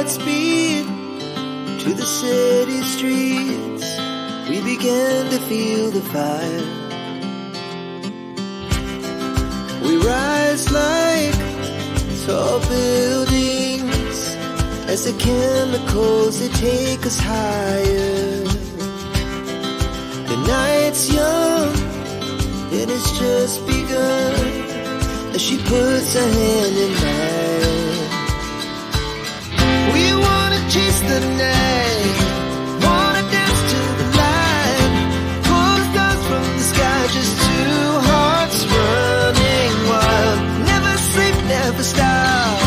hearts beat to the city streets. We began to feel the fire. We rise like tall buildings as the chemicals, they take us higher. The night's young and it's just begun as she puts her hand in mine. We wanna chase the night, wanna dance to the light, pull the stars from the sky, just two hearts running wild. Never sleep, never stop,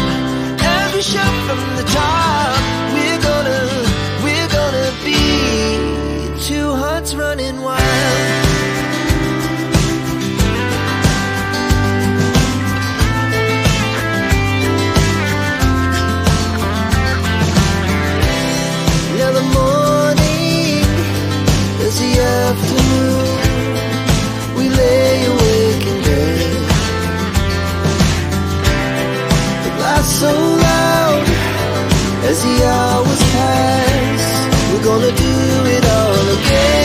as we shout from the top. We're gonna be two hearts running wild. Afternoon, we lay awake in bed. It laughs so loud as the hours pass. We're gonna do it all again.